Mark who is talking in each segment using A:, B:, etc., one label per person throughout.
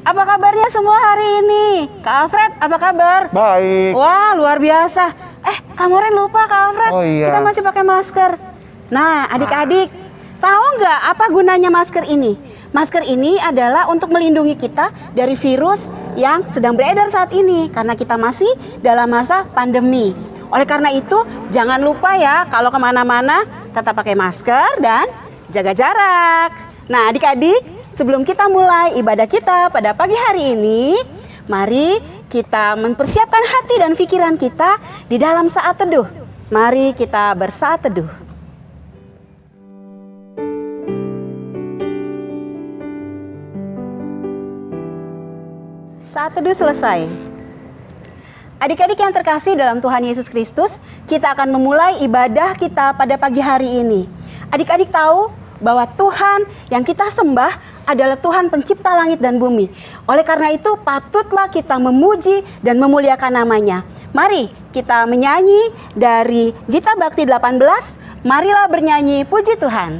A: Apa kabarnya semua hari ini? Kak Alfred, apa kabar?
B: Baik.
A: Wah, luar biasa. Kak Moren lupa Kak Alfred,
B: Oh iya.
A: kita masih pakai masker. Nah, adik-adik, tahu nggak apa gunanya masker ini? Masker ini adalah untuk melindungi kita dari virus yang sedang beredar saat ini, karena kita masih dalam masa pandemi. Oleh karena itu, jangan lupa ya, kalau kemana-mana tetap pakai masker dan jaga jarak. Nah, adik-adik, sebelum kita mulai ibadah kita pada pagi hari ini, mari kita mempersiapkan hati dan pikiran kita di dalam saat teduh. Mari kita bersaat teduh. Saat teduh selesai. Adik-adik yang terkasih dalam Tuhan Yesus Kristus, kita akan memulai ibadah kita pada pagi hari ini. Adik-adik tahu bahwa Tuhan yang kita sembah adalah Tuhan pencipta langit dan bumi. Oleh karena itu patutlah kita memuji dan memuliakan namanya. Mari kita menyanyi dari Gita Bakti 18, marilah bernyanyi puji Tuhan.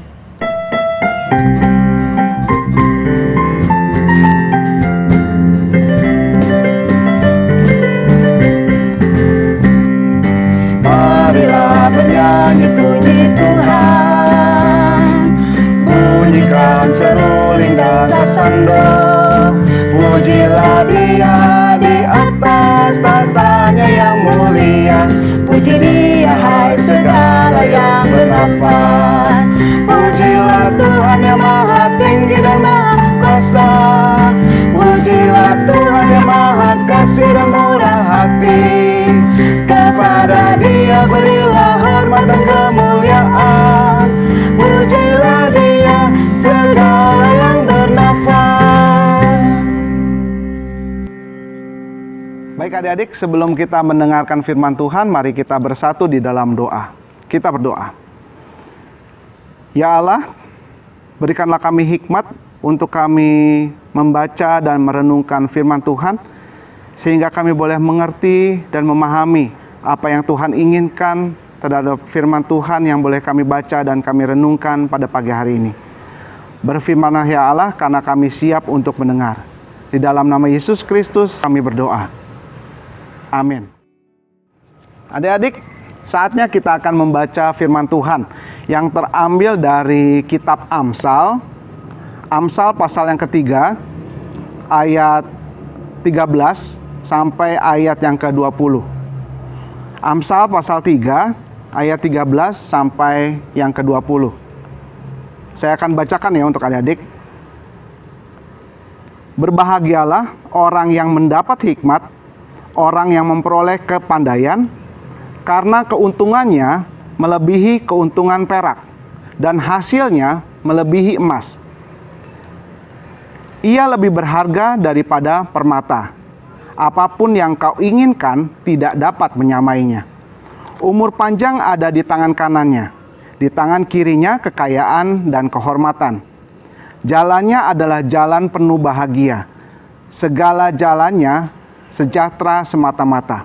A: Marilah bernyanyi puji Tuhan, bunyikan seruling dan sasando. Pujilah Dia di atas tahtanya yang mulia. Puji Dia hai segala yang bernafas. Pujilah Tuhan yang maha tinggi dan maha kuasa. Pujilah Tuhan yang maha kasih dan murah hati. Kepada Dia berilah hormat dan kemuliaan. Pujilah Dia segala yang bernafas.
B: Baik adik-adik, sebelum kita mendengarkan firman Tuhan, mari kita bersatu di dalam doa. Kita berdoa. Ya Allah, berikanlah kami hikmat untuk kami membaca dan merenungkan firman Tuhan, sehingga kami boleh mengerti dan memahami apa yang Tuhan inginkan terhadap firman Tuhan yang boleh kami baca dan kami renungkan pada pagi hari ini. Berfirmanlah ya Allah, karena kami siap untuk mendengar. Di dalam nama Yesus Kristus kami berdoa. Amin. Adik-adik, saatnya kita akan membaca firman Tuhan yang terambil dari kitab Amsal. Amsal pasal yang ketiga, ayat 13 sampai ayat yang ke-20. Amsal pasal 3, ayat 13 sampai yang ke-20. Saya akan bacakan ya untuk adik-adik. Berbahagialah orang yang mendapat hikmat, orang yang memperoleh kepandaian, karena keuntungannya melebihi keuntungan perak, dan hasilnya melebihi emas. Ia lebih berharga daripada permata. Apapun yang kau inginkan tidak dapat menyamainya. Umur panjang ada di tangan kanannya, di tangan kirinya kekayaan dan kehormatan. Jalannya adalah jalan penuh bahagia. Segala jalannya sejahtera semata-mata.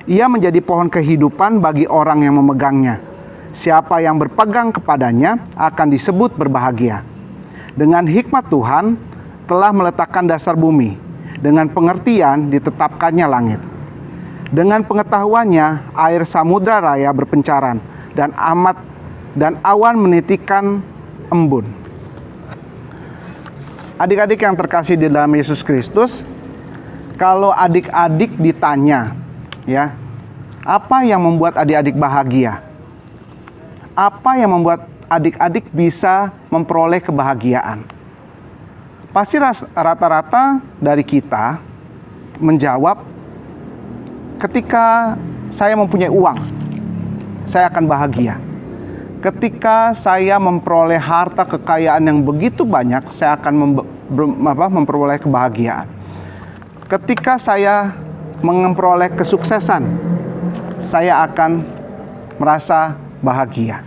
B: Ia menjadi pohon kehidupan bagi orang yang memegangnya. Siapa yang berpegang kepadanya akan disebut berbahagia. Dengan hikmat Tuhan telah meletakkan dasar bumi, dengan pengertian ditetapkannya langit. Dengan pengetahuannya air samudra raya berpencaran, dan awan menitikkan embun. Adik-adik yang terkasih di dalam Yesus Kristus, kalau adik-adik ditanya, ya, apa yang membuat adik-adik bahagia? Apa yang membuat adik-adik bisa memperoleh kebahagiaan? Pasti rata-rata dari kita menjawab, ketika saya mempunyai uang, saya akan bahagia. Ketika saya memperoleh harta kekayaan yang begitu banyak, saya akan memperoleh kebahagiaan. Ketika saya memperoleh kesuksesan, saya akan merasa bahagia.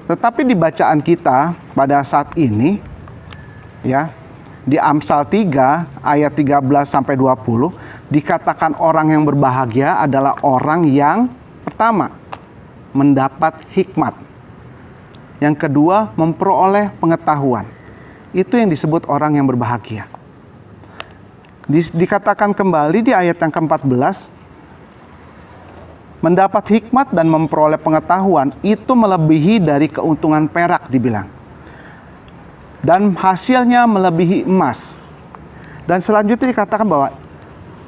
B: Tetapi di bacaan kita pada saat ini, ya, di Amsal 3 ayat 13 sampai 20 dikatakan orang yang berbahagia adalah orang yang pertama mendapat hikmat, yang kedua memperoleh pengetahuan, itu yang disebut orang yang berbahagia. Dikatakan kembali di ayat yang ke-14, mendapat hikmat dan memperoleh pengetahuan itu melebihi dari keuntungan perak dibilang. Dan hasilnya melebihi emas. Dan selanjutnya dikatakan bahwa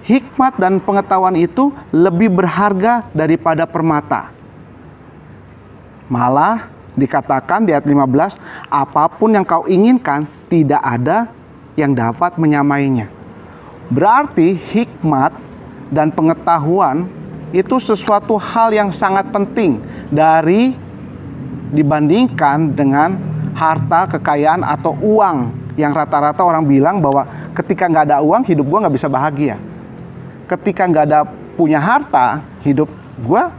B: hikmat dan pengetahuan itu lebih berharga daripada permata. Malah dikatakan di ayat 15, apapun yang kau inginkan tidak ada yang dapat menyamainya. Berarti hikmat dan pengetahuan itu sesuatu hal yang sangat penting dibandingkan dengan harta, kekayaan, atau uang. Yang rata-rata orang bilang bahwa ketika nggak ada uang, hidup gua nggak bisa bahagia. Ketika nggak ada punya harta, hidup gua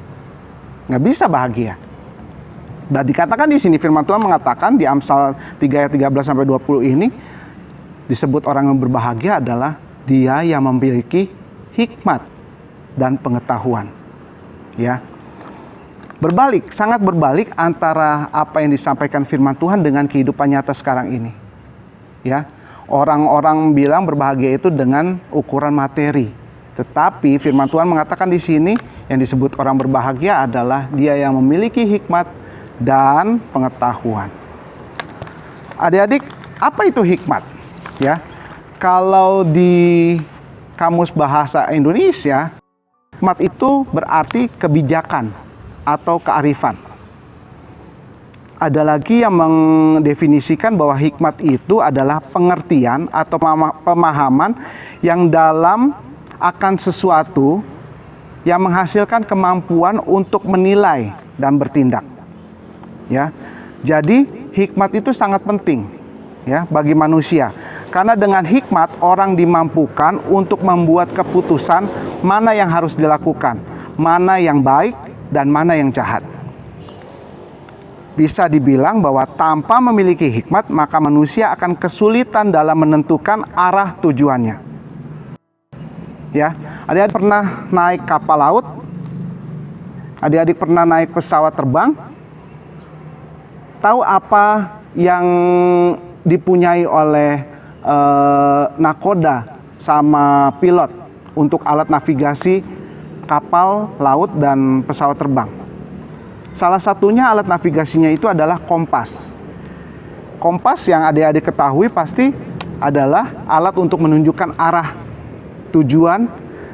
B: nggak bisa bahagia. Dan dikatakan di sini, firman Tuhan mengatakan di Amsal 3 ayat 13-20 ini, disebut orang yang berbahagia adalah dia yang memiliki hikmat dan pengetahuan. Ya. Berbalik, sangat berbalik antara apa yang disampaikan firman Tuhan dengan kehidupan nyata sekarang ini. Ya. Orang-orang bilang berbahagia itu dengan ukuran materi. Tetapi firman Tuhan mengatakan di sini yang disebut orang berbahagia adalah dia yang memiliki hikmat dan pengetahuan. Adik-adik, apa itu hikmat? Ya. Kalau di Kamus Bahasa Indonesia, hikmat itu berarti kebijakan atau kearifan. Ada lagi yang mendefinisikan bahwa hikmat itu adalah pengertian atau pemahaman yang dalam akan sesuatu yang menghasilkan kemampuan untuk menilai dan bertindak. Ya. Jadi hikmat itu sangat penting ya bagi manusia. Karena dengan hikmat orang dimampukan untuk membuat keputusan mana yang harus dilakukan, mana yang baik dan mana yang jahat. Bisa dibilang bahwa tanpa memiliki hikmat maka manusia akan kesulitan dalam menentukan arah tujuannya. Ya, adik-adik pernah naik kapal laut? Adik-adik pernah naik pesawat terbang? Tahu apa yang dipunyai oleh nakoda sama pilot untuk alat navigasi kapal laut dan pesawat terbang? Salah satunya alat navigasinya itu adalah kompas. Kompas yang adik-adik ketahui pasti adalah alat untuk menunjukkan arah tujuan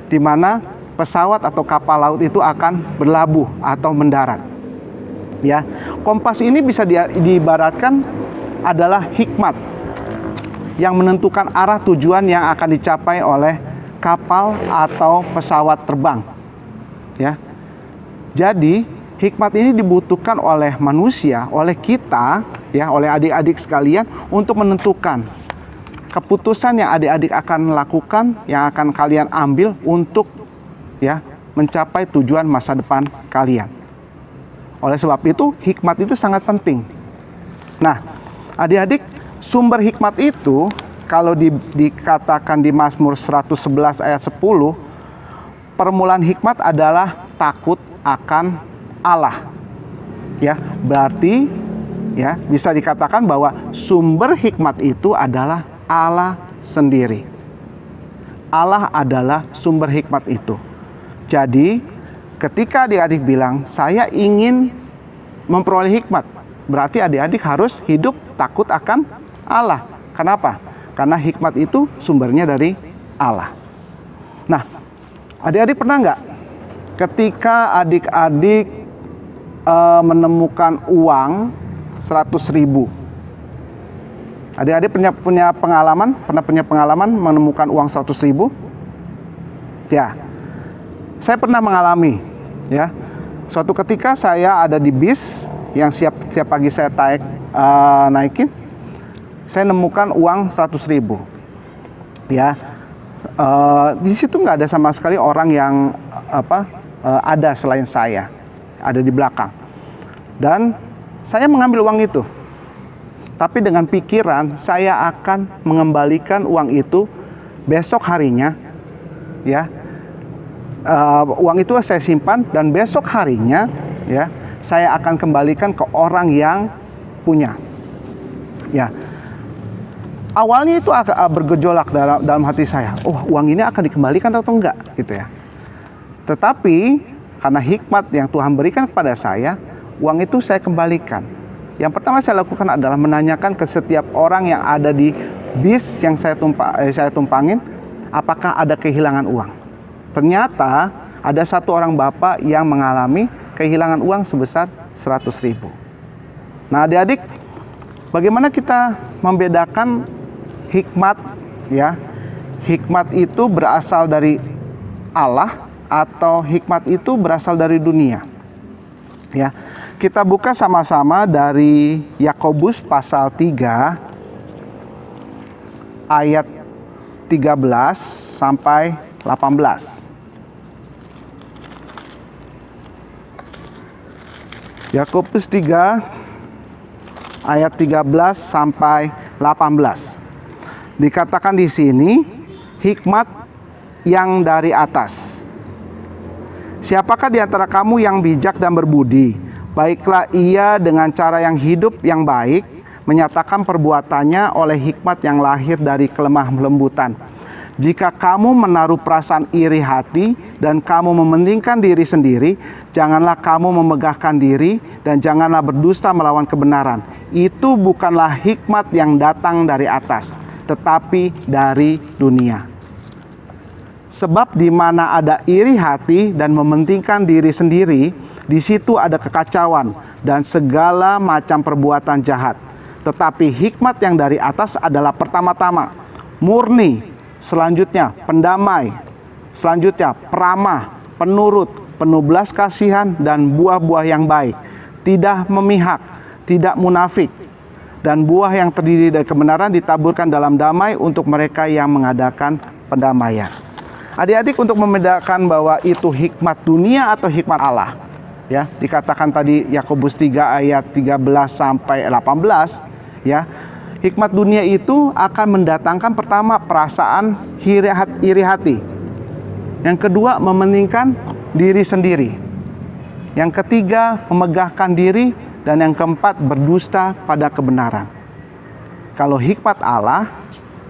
B: di mana pesawat atau kapal laut itu akan berlabuh atau mendarat. Ya, kompas ini bisa diibaratkan adalah hikmat yang menentukan arah tujuan yang akan dicapai oleh kapal atau pesawat terbang. Ya. Jadi, hikmat ini dibutuhkan oleh manusia, oleh kita, ya, oleh adik-adik sekalian untuk menentukan keputusan yang adik-adik akan lakukan, yang akan kalian ambil untuk ya, mencapai tujuan masa depan kalian. Oleh sebab itu, hikmat itu sangat penting. Nah, adik-adik, sumber hikmat itu kalau dikatakan di Mazmur 111 ayat 10, permulaan hikmat adalah takut akan Allah. Ya, berarti ya bisa dikatakan bahwa sumber hikmat itu adalah Allah sendiri. Allah adalah sumber hikmat itu. Jadi, ketika adik-adik bilang saya ingin memperoleh hikmat, berarti adik-adik harus hidup takut akan Allah. Kenapa? Karena hikmat itu sumbernya dari Allah. Nah, adik-adik pernah nggak ketika adik-adik menemukan uang 100.000? Adik-adik pernah punya pengalaman menemukan uang 100.000? Ya, saya pernah mengalami. Ya, suatu ketika saya ada di bis yang setiap pagi saya naikin. Saya nemukan uang 100.000. Ya, di situ nggak ada sama sekali orang yang ada selain saya, ada di belakang. Dan saya mengambil uang itu. Tapi dengan pikiran saya akan mengembalikan uang itu besok harinya. Ya, uang itu saya simpan dan besok harinya, ya, saya akan kembalikan ke orang yang punya. Ya. awalnya itu agak bergejolak dalam hati saya. Oh, uang ini akan dikembalikan atau enggak gitu ya. Tetapi karena hikmat yang Tuhan berikan kepada saya, uang itu saya kembalikan. Yang pertama saya lakukan adalah menanyakan ke setiap orang yang ada di bis yang saya tumpangin, apakah ada kehilangan uang. Ternyata ada satu orang bapak yang mengalami kehilangan uang sebesar 100.000. Nah, adik-adik, bagaimana kita membedakan hikmat ya? Hikmat itu berasal dari Allah atau hikmat itu berasal dari dunia. Ya. Kita buka sama-sama dari Yakobus pasal 3 ayat 13 sampai 18. Yakobus 3 ayat 13 sampai 18. Dikatakan di sini hikmat yang dari atas. Siapakah di antara kamu yang bijak dan berbudi? Baiklah ia dengan cara yang hidup yang baik, menyatakan perbuatannya oleh hikmat yang lahir dari kelemah lembutan. Jika kamu menaruh perasaan iri hati dan kamu mementingkan diri sendiri, janganlah kamu memegahkan diri dan janganlah berdusta melawan kebenaran. Itu bukanlah hikmat yang datang dari atas, tetapi dari dunia. Sebab di mana ada iri hati dan mementingkan diri sendiri, di situ ada kekacauan dan segala macam perbuatan jahat. Tetapi hikmat yang dari atas adalah pertama-tama murni, selanjutnya pendamai, selanjutnya peramah, penurut, penuh belas kasihan dan buah-buah yang baik, tidak memihak, tidak munafik, dan buah yang terdiri dari kebenaran ditaburkan dalam damai untuk mereka yang mengadakan pendamaian. Adik-adik, untuk membedakan bahwa itu hikmat dunia atau hikmat Allah, ya, dikatakan tadi Yakobus 3 ayat 13 sampai 18, ya. Hikmat dunia itu akan mendatangkan pertama perasaan iri hati. Yang kedua mementingkan diri sendiri. Yang ketiga memegahkan diri dan yang keempat berdusta pada kebenaran. Kalau hikmat Allah,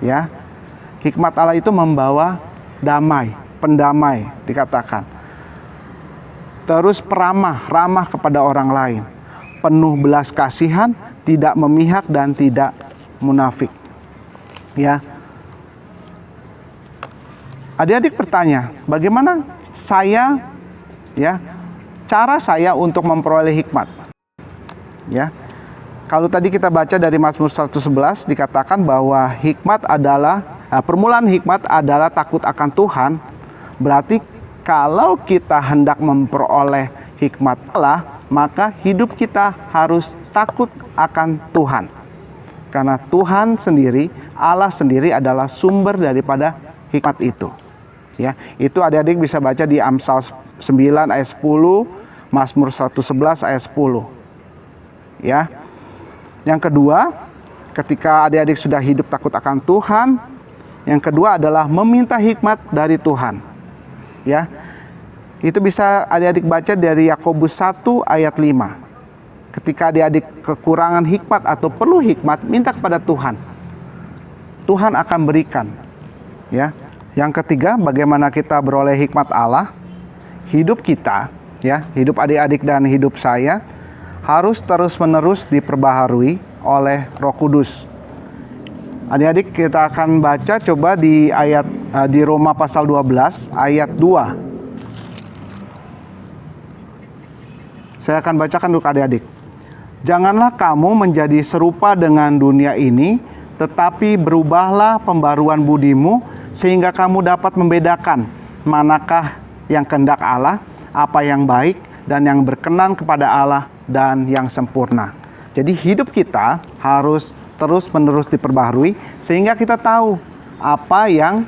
B: ya, hikmat Allah itu membawa damai, pendamai dikatakan. Terus ramah kepada orang lain. Penuh belas kasihan, tidak memihak dan tidak munafik. Ya. Adik-adik bertanya, bagaimana saya, ya, cara saya untuk memperoleh hikmat? Ya. Kalau tadi kita baca dari Mazmur 111 dikatakan bahwa hikmat adalah permulaan hikmat adalah takut akan Tuhan. Berarti kalau kita hendak memperoleh hikmat Allah, maka hidup kita harus takut akan Tuhan. Karena Tuhan sendiri, Allah sendiri adalah sumber daripada hikmat itu. Ya, itu adik-adik bisa baca di Amsal 9 ayat 10, Mazmur 111 ayat 10. Ya. Yang kedua, ketika adik-adik sudah hidup takut akan Tuhan, yang kedua adalah meminta hikmat dari Tuhan. Ya. Itu bisa adik-adik baca dari Yakobus 1 ayat 5. Ketika adik-adik kekurangan hikmat atau perlu hikmat, minta kepada Tuhan. Tuhan akan berikan. Ya. Yang ketiga, bagaimana kita beroleh hikmat Allah? Hidup kita, ya, hidup adik-adik dan hidup saya harus terus-menerus diperbaharui oleh Roh Kudus. Adik-adik, kita akan baca coba di ayat di Roma pasal 12 ayat 2. Saya akan bacakan untuk adik-adik. Janganlah kamu menjadi serupa dengan dunia ini, tetapi berubahlah pembaruan budimu, sehingga kamu dapat membedakan manakah yang kehendak Allah, apa yang baik, dan yang berkenan kepada Allah, dan yang sempurna. Jadi hidup kita harus terus-menerus diperbaharui, sehingga kita tahu apa yang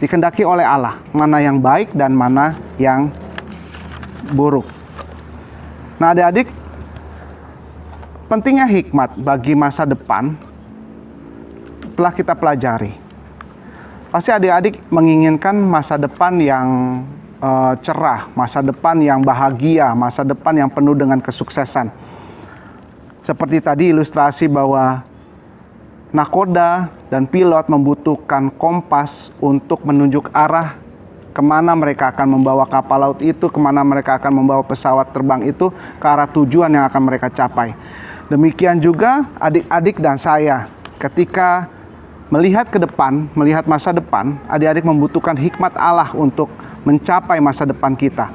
B: dikehendaki oleh Allah, mana yang baik dan mana yang buruk. Nah, adik-adik, pentingnya hikmat bagi masa depan telah kita pelajari. Pasti adik-adik menginginkan masa depan yang cerah, masa depan yang bahagia, masa depan yang penuh dengan kesuksesan. Seperti tadi ilustrasi bahwa nakoda dan pilot membutuhkan kompas untuk menunjuk arah kemana mereka akan membawa kapal laut itu, kemana mereka akan membawa pesawat terbang itu ke arah tujuan yang akan mereka capai. Demikian juga adik-adik dan saya, ketika melihat ke depan, melihat masa depan, adik-adik membutuhkan hikmat Allah untuk mencapai masa depan kita.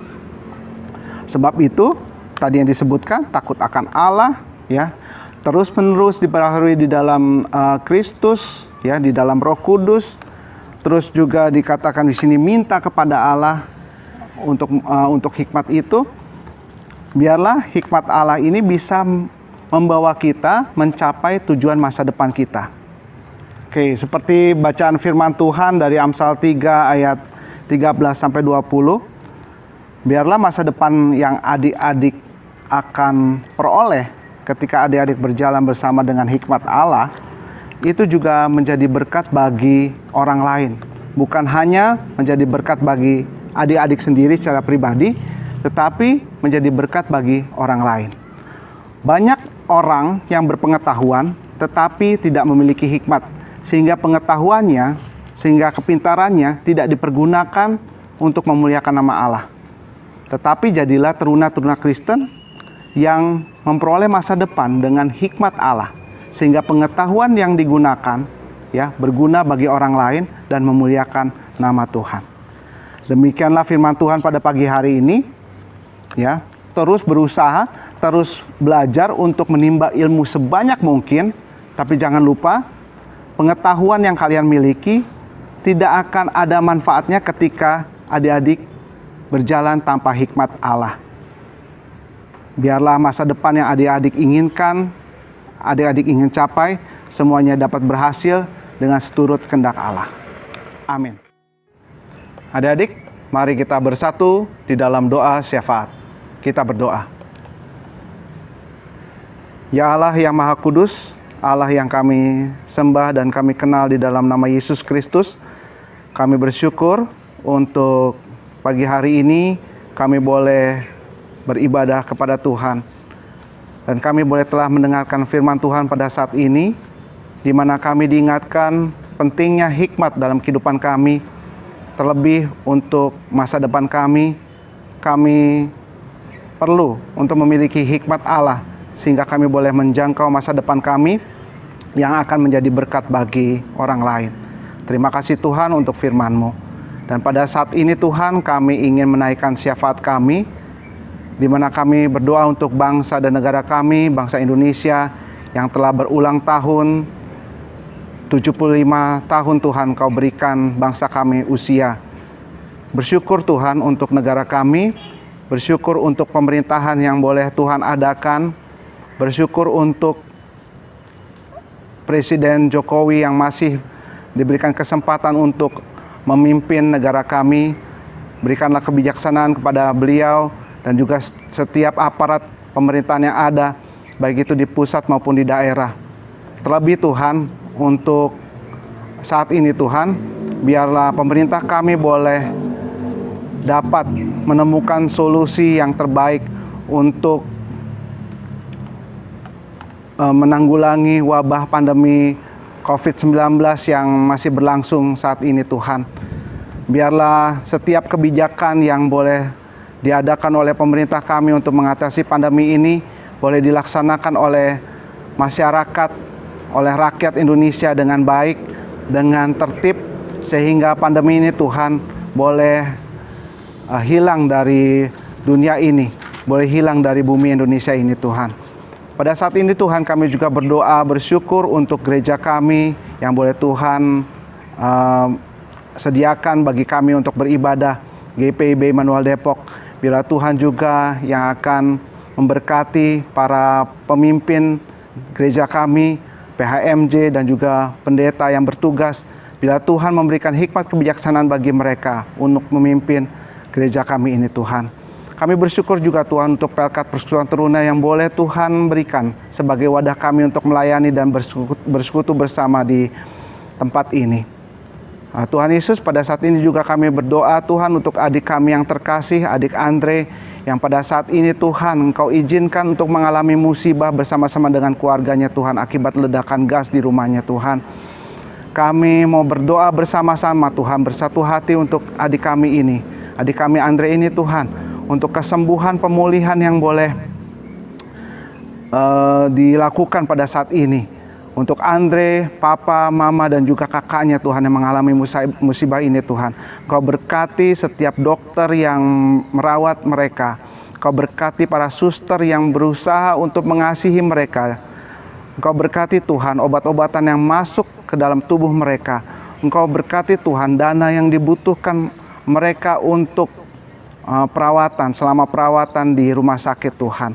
B: Sebab itu, tadi yang disebutkan, takut akan Allah, ya, terus-menerus diperbaharui di dalam Kristus, ya, di dalam Roh Kudus. Terus juga dikatakan di sini minta kepada Allah untuk hikmat itu. Biarlah hikmat Allah ini bisa membawa kita mencapai tujuan masa depan kita. Oke, seperti bacaan firman Tuhan dari Amsal 3 ayat 13 sampai 20. Biarlah masa depan yang adik-adik akan peroleh ketika adik-adik berjalan bersama dengan hikmat Allah itu juga menjadi berkat bagi orang lain. Bukan hanya menjadi berkat bagi adik-adik sendiri secara pribadi, tetapi menjadi berkat bagi orang lain. Banyak orang yang berpengetahuan tetapi tidak memiliki hikmat, sehingga pengetahuannya, sehingga kepintarannya tidak dipergunakan untuk memuliakan nama Allah. Tetapi jadilah teruna-teruna Kristen yang memperoleh masa depan dengan hikmat Allah, sehingga pengetahuan yang digunakan, ya, berguna bagi orang lain dan memuliakan nama Tuhan. Demikianlah firman Tuhan pada pagi hari ini, ya. Terus berusaha, terus belajar untuk menimba ilmu sebanyak mungkin, tapi jangan lupa pengetahuan yang kalian miliki tidak akan ada manfaatnya ketika adik-adik berjalan tanpa hikmat Allah. Biarlah masa depan yang adik-adik inginkan, adik-adik ingin capai, semuanya dapat berhasil dengan seturut kehendak Allah. Amin. Adik-adik, mari kita bersatu di dalam doa syafaat. Kita berdoa. Ya Allah yang Maha Kudus, Allah yang kami sembah dan kami kenal di dalam nama Yesus Kristus, kami bersyukur untuk pagi hari ini kami boleh beribadah kepada Tuhan. Dan kami boleh telah mendengarkan firman Tuhan pada saat ini, di mana kami diingatkan pentingnya hikmat dalam kehidupan kami, terlebih untuk masa depan kami. Kami perlu untuk memiliki hikmat Allah, sehingga kami boleh menjangkau masa depan kami yang akan menjadi berkat bagi orang lain. Terima kasih Tuhan untuk firman-Mu. Dan pada saat ini Tuhan, kami ingin menaikkan syafaat kami, di mana kami berdoa untuk bangsa dan negara kami, bangsa Indonesia yang telah berulang tahun, 75 tahun Tuhan Kau berikan bangsa kami usia. Bersyukur Tuhan untuk negara kami, bersyukur untuk pemerintahan yang boleh Tuhan adakan, bersyukur untuk Presiden Jokowi yang masih diberikan kesempatan untuk memimpin negara kami. Berikanlah kebijaksanaan kepada beliau dan juga setiap aparat pemerintahan yang ada, baik itu di pusat maupun di daerah. Terlebih Tuhan, untuk saat ini Tuhan, biarlah pemerintah kami boleh dapat menemukan solusi yang terbaik untuk menanggulangi wabah pandemi COVID-19 yang masih berlangsung saat ini Tuhan. Biarlah setiap kebijakan yang boleh diadakan oleh pemerintah kami untuk mengatasi pandemi ini boleh dilaksanakan oleh masyarakat, oleh rakyat Indonesia dengan baik, dengan tertib, sehingga pandemi ini Tuhan boleh hilang dari dunia ini, boleh hilang dari bumi Indonesia ini Tuhan. Pada saat ini Tuhan, kami juga berdoa bersyukur untuk gereja kami yang boleh Tuhan sediakan bagi kami untuk beribadah, GPIB Immanuel Depok. Bila Tuhan juga yang akan memberkati para pemimpin gereja kami, PHMJ dan juga pendeta yang bertugas. Bila Tuhan memberikan hikmat kebijaksanaan bagi mereka untuk memimpin gereja kami ini Tuhan. Kami bersyukur juga Tuhan untuk Pelkat Persekutuan Teruna yang boleh Tuhan berikan sebagai wadah kami untuk melayani dan bersekutu bersama di tempat ini. Tuhan Yesus, pada saat ini juga kami berdoa Tuhan untuk adik kami yang terkasih, adik Andre, yang pada saat ini Tuhan Engkau izinkan untuk mengalami musibah bersama-sama dengan keluarganya Tuhan akibat ledakan gas di rumahnya Tuhan. Kami mau berdoa bersama-sama Tuhan, bersatu hati untuk adik kami ini, adik kami Andre ini Tuhan, untuk kesembuhan pemulihan yang boleh dilakukan pada saat ini. Untuk Andre, papa, mama, dan juga kakaknya Tuhan yang mengalami musibah ini Tuhan. Kau berkati setiap dokter yang merawat mereka. Kau berkati para suster yang berusaha untuk mengasihi mereka. Engkau berkati Tuhan obat-obatan yang masuk ke dalam tubuh mereka. Engkau berkati Tuhan dana yang dibutuhkan mereka untuk perawatan, selama perawatan di rumah sakit Tuhan.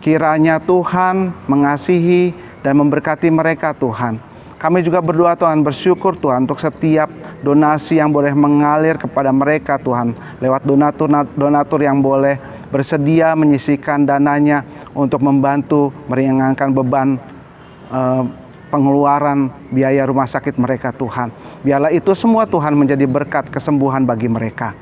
B: Kiranya Tuhan mengasihi dan memberkati mereka Tuhan. Kami juga berdoa Tuhan, bersyukur Tuhan untuk setiap donasi yang boleh mengalir kepada mereka Tuhan. Lewat donatur yang boleh bersedia menyisihkan dananya untuk membantu meringankan beban pengeluaran biaya rumah sakit mereka Tuhan. Biarlah itu semua Tuhan menjadi berkat kesembuhan bagi mereka.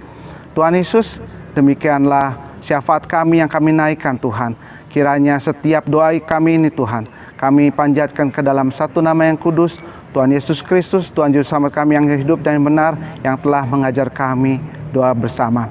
B: Tuhan Yesus, demikianlah syafaat kami yang kami naikkan Tuhan. Kiranya setiap doa kami ini Tuhan, kami panjatkan ke dalam satu nama yang kudus, Tuhan Yesus Kristus, Tuhan Juru Selamat kami yang hidup dan benar, yang telah mengajar kami doa bersama.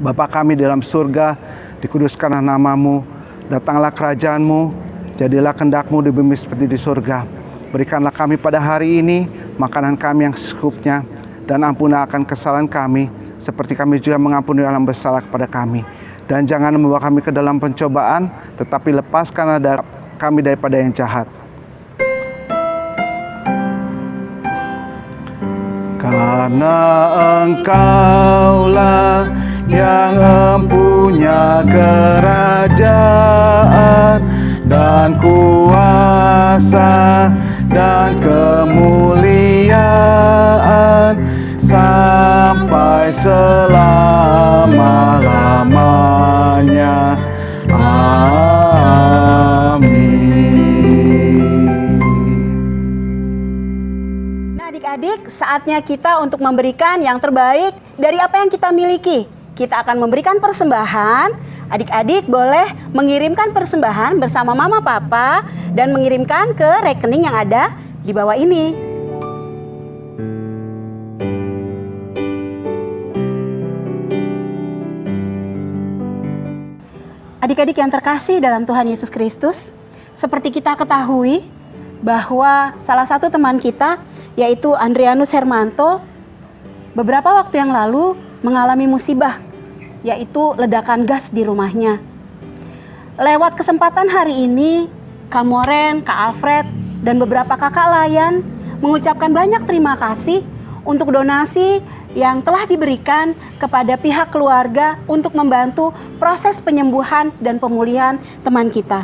B: Bapa kami di dalam surga, dikuduskanlah namamu, datanglah kerajaanmu, jadilah kehendak-Mu di bumi seperti di surga. Berikanlah kami pada hari ini makanan kami yang secukupnya, dan ampunilah akan kesalahan kami, seperti kami juga mengampuni orang bersalah kepada kami. Dan jangan membawa kami ke dalam pencobaan, tetapi lepaskanlah kami daripada yang jahat. Karena Engkaulah yang empunya kerajaan dan kuasa dan kemuliaan sampai selama-lamanya.
A: Nah, adik-adik, saatnya kita untuk memberikan yang terbaik dari apa yang kita miliki. Kita akan memberikan persembahan. Adik-adik boleh mengirimkan persembahan bersama mama papa dan mengirimkan ke rekening yang ada di bawah ini. Adik-adik yang terkasih dalam Tuhan Yesus Kristus, seperti kita ketahui bahwa salah satu teman kita, yaitu Andrianus Hermanto, beberapa waktu yang lalu mengalami musibah, yaitu ledakan gas di rumahnya. Lewat kesempatan hari ini, Kak Moren, Kak Alfred, dan beberapa kakak layan mengucapkan banyak terima kasih untuk donasi yang telah diberikan kepada pihak keluarga untuk membantu proses penyembuhan dan pemulihan teman kita.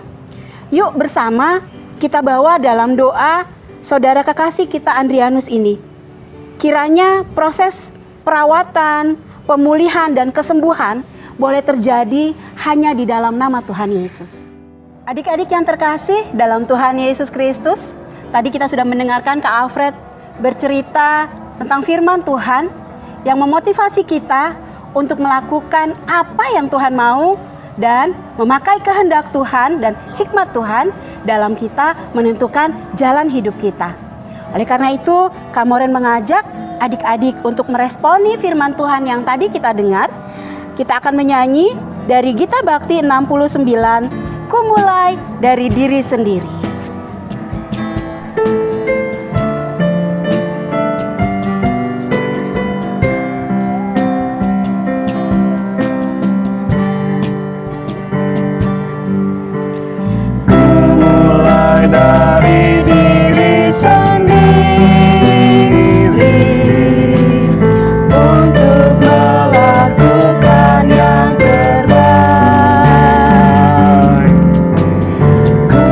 A: Yuk bersama kita bawa dalam doa saudara kekasih kita Andrianus ini. Kiranya proses perawatan, pemulihan dan kesembuhan boleh terjadi hanya di dalam nama Tuhan Yesus. Adik-adik yang terkasih dalam Tuhan Yesus Kristus, tadi kita sudah mendengarkan Kak Alfred bercerita tentang firman Tuhan yang memotivasi kita untuk melakukan apa yang Tuhan mau dan memakai kehendak Tuhan dan hikmat Tuhan dalam kita menentukan jalan hidup kita. Oleh karena itu, Kak Moren mengajak adik-adik untuk meresponi firman Tuhan yang tadi kita dengar. Kita akan menyanyi dari Gita Bakti 69, Ku mulai dari diri sendiri.
B: Dari diri sendiri untuk melakukan yang terbaik. Ku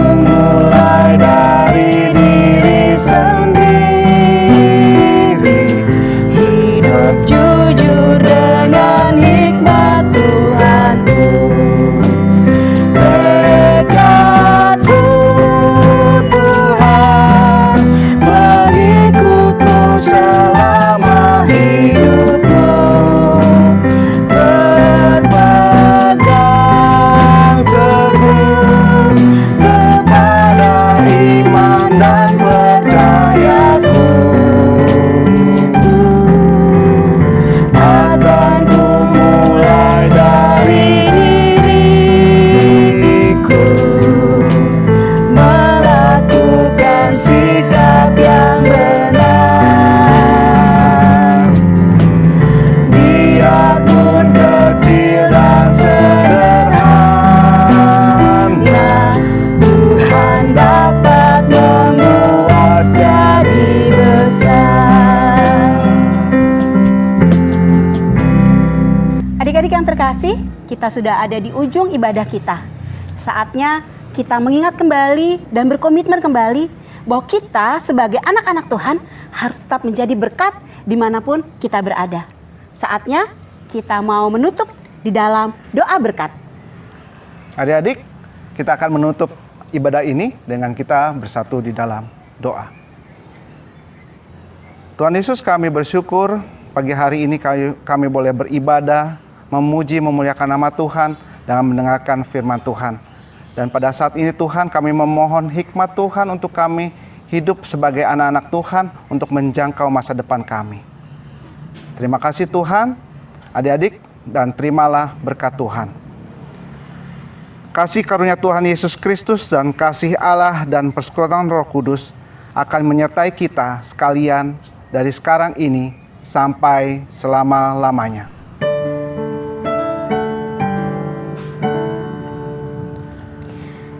A: adik-adik yang terkasih, kita sudah ada di ujung ibadah kita. Saatnya kita mengingat kembali dan berkomitmen kembali bahwa kita sebagai anak-anak Tuhan harus tetap menjadi berkat dimanapun kita berada. Saatnya kita mau menutup di dalam doa berkat.
B: Adik-adik, kita akan menutup ibadah ini dengan kita bersatu di dalam doa. Tuhan Yesus, kami bersyukur pagi hari ini kami boleh beribadah, memuji, memuliakan nama Tuhan dengan mendengarkan firman Tuhan. Dan pada saat ini Tuhan, kami memohon hikmat Tuhan untuk kami hidup sebagai anak-anak Tuhan untuk menjangkau masa depan kami. Terima kasih Tuhan, adik-adik, dan terimalah berkat Tuhan. Kasih karunia Tuhan Yesus Kristus dan kasih Allah dan persekutuan Roh Kudus akan menyertai kita sekalian dari sekarang ini sampai selama-lamanya.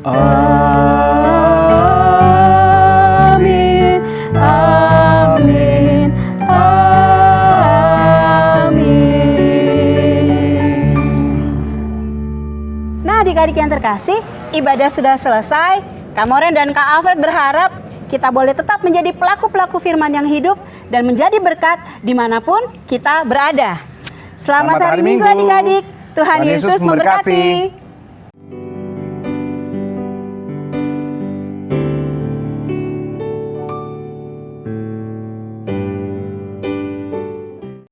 A: Amin, amin, amin. Nah, adik-adik yang terkasih, ibadah sudah selesai. Kak Moren dan Kak Alfred berharap kita boleh tetap menjadi pelaku-pelaku firman yang hidup dan menjadi berkat dimanapun kita berada. Selamat hari Minggu adik-adik. Tuhan Yesus memberkati.